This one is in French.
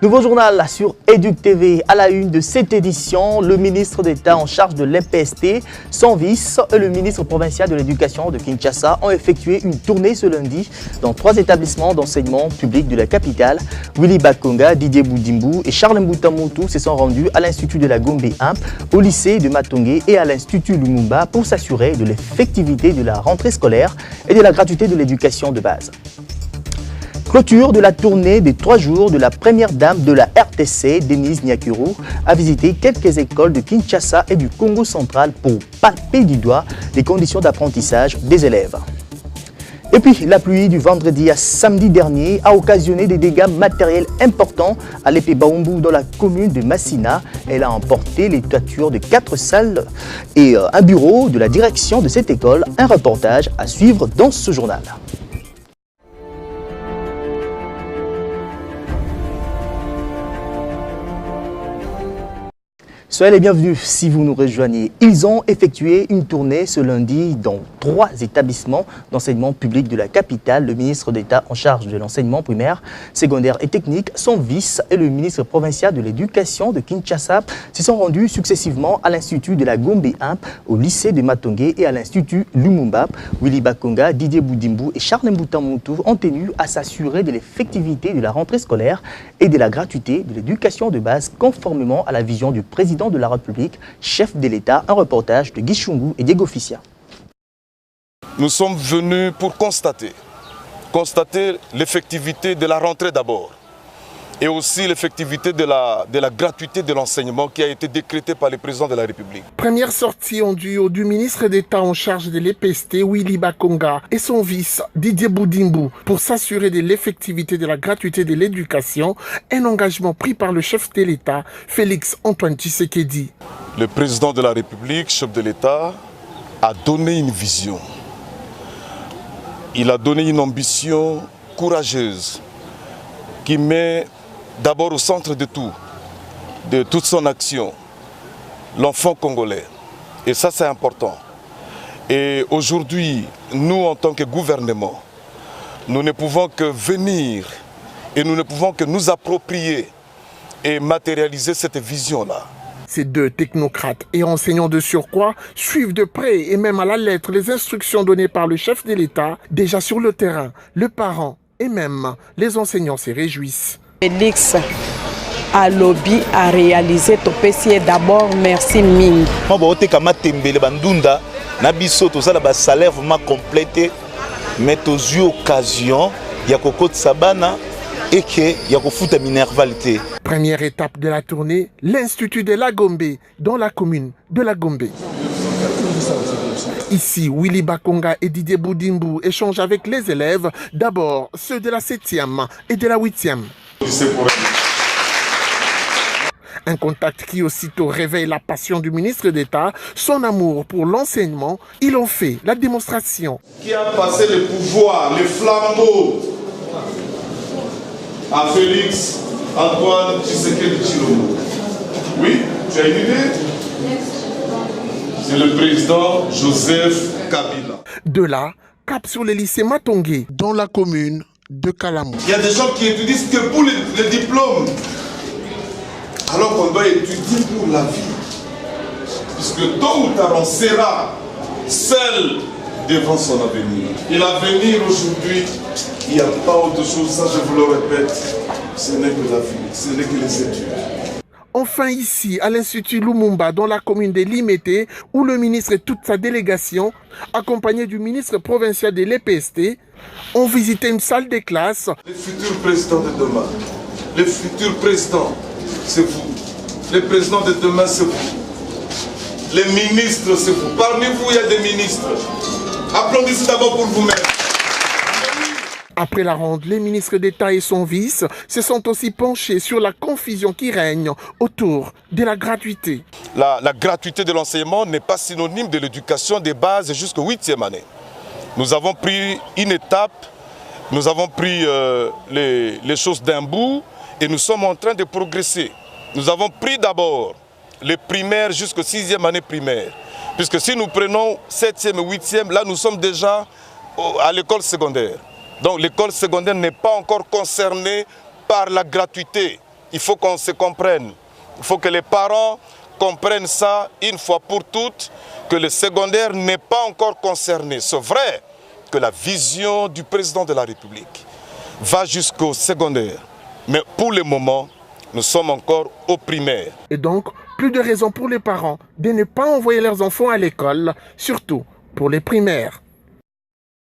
Nouveau journal sur Éduc TV. À la une de cette édition, le ministre d'État en charge de l'EPST, son vice et le ministre provincial de l'Éducation de Kinshasa ont effectué une tournée ce lundi dans 3 établissements d'enseignement public de la capitale. Willy Bakonga, Didier Boudimbu et Charles Mboutamoutou se sont rendus à l'Institut de la Gombe 1, au lycée de Matongé et à l'Institut Lumumba pour s'assurer de l'effectivité de la rentrée scolaire et de la gratuité de l'éducation de base. Clôture de la tournée des 3 jours de la première dame de la RTC, Denise Nyakuru, a visité quelques écoles de Kinshasa et du Congo central pour palper du doigt les conditions d'apprentissage des élèves. Et puis, la pluie du vendredi à samedi dernier a occasionné des dégâts matériels importants à l'épée Baombou dans la commune de Massina. Elle a emporté les toitures de 4 salles et un bureau de la direction de cette école. Un reportage à suivre dans ce journal. Soyez les bienvenus si vous nous rejoignez. Ils ont effectué une tournée ce lundi dans 3 établissements d'enseignement public de la capitale. Le ministre d'État en charge de l'enseignement primaire, secondaire et technique, son vice et le ministre provincial de l'Éducation de Kinshasa se sont rendus successivement à l'Institut de la Gombe 1, au lycée de Matongé et à l'Institut Lumumba. Willy Bakonga, Didier Boudimbu et Charles Mboutamoutou ont tenu à s'assurer de l'effectivité de la rentrée scolaire et de la gratuité de l'éducation de base conformément à la vision du président de la République, chef de l'État. Un reportage de Guy Chungu et Diego Fissia. Nous sommes venus pour constater l'effectivité de la rentrée d'abord et aussi l'effectivité de la gratuité de l'enseignement qui a été décrétée par le président de la République. Première sortie en duo du ministre d'État en charge de l'EPST, Willy Bakonga, et son vice, Didier Boudimbu, pour s'assurer de l'effectivité de la gratuité de l'éducation, un engagement pris par le chef de l'État, Félix Antoine Tshisekedi. Le président de la République, chef de l'État, a donné une vision. Il a donné une ambition courageuse qui met d'abord au centre de tout, de toute son action, l'enfant congolais. Et ça, c'est important. Et aujourd'hui, nous, en tant que gouvernement, nous ne pouvons que venir et nous ne pouvons que nous approprier et matérialiser cette vision-là. Ces 2 technocrates et enseignants de surcroît suivent de près et même à la lettre les instructions données par le chef de l'État. Déjà sur le terrain, le parent et même les enseignants se réjouissent. Félix a lobby à réaliser Topessier d'abord, merci Ming. Moi, je suis bandunda na biso tozala ba salaire vraiment complété, mais tozu occasion ya kokot sabana et que ya kofuta minervalité. Première étape de la tournée, l'Institut de la Gombe, dans la commune de la Gombe. Ici, Willy Bakonga et Didier Boudimbu échangent avec les élèves, d'abord ceux de la 7e et de la 8e. Un contact qui aussitôt réveille la passion du ministre d'État, son amour pour l'enseignement. Ils ont fait la démonstration. Qui a passé le pouvoir, le flambeau à Félix Antoine Tshisekedi Tshilombo. Oui, tu as une idée? C'est le président Joseph Kabila. De là, cap sur le lycée Matongé, dans la commune de Kalamou. Il y a des gens qui étudient que pour le diplôme, alors qu'on doit étudier pour la vie. Puisque tôt ou tard, on sera seul devant son avenir. Et l'avenir aujourd'hui, il n'y a pas autre chose, ça je vous le répète, ce n'est que la vie, ce n'est que les études. Enfin ici, à l'Institut Lumumba, dans la commune de Limete, où le ministre et toute sa délégation, accompagnés du ministre provincial de l'EPST, ont visité une salle de classe. Les futurs présidents de demain, les futurs présidents, c'est vous. Les présidents de demain, c'est vous. Les ministres, c'est vous. Parmi vous, il y a des ministres. Applaudissez d'abord pour vous-même. Après la ronde, les ministres d'État et son vice se sont aussi penchés sur la confusion qui règne autour de la gratuité. La gratuité de l'enseignement n'est pas synonyme de l'éducation des bases jusqu'au 8e année. Nous avons pris une étape, nous avons pris les choses d'un bout et nous sommes en train de progresser. Nous avons pris d'abord les primaires jusqu'au 6e année primaire. Puisque si nous prenons 7e et 8e, là nous sommes déjà à l'école secondaire. Donc l'école secondaire n'est pas encore concernée par la gratuité. il faut qu'on se comprenne. Il faut que les parents comprennent ça une fois pour toutes, que le secondaire n'est pas encore concerné. C'est vrai que la vision du président de la République va jusqu'au secondaire. Mais pour le moment, nous sommes encore au primaire. Et donc, plus de raison pour les parents de ne pas envoyer leurs enfants à l'école, surtout pour les primaires.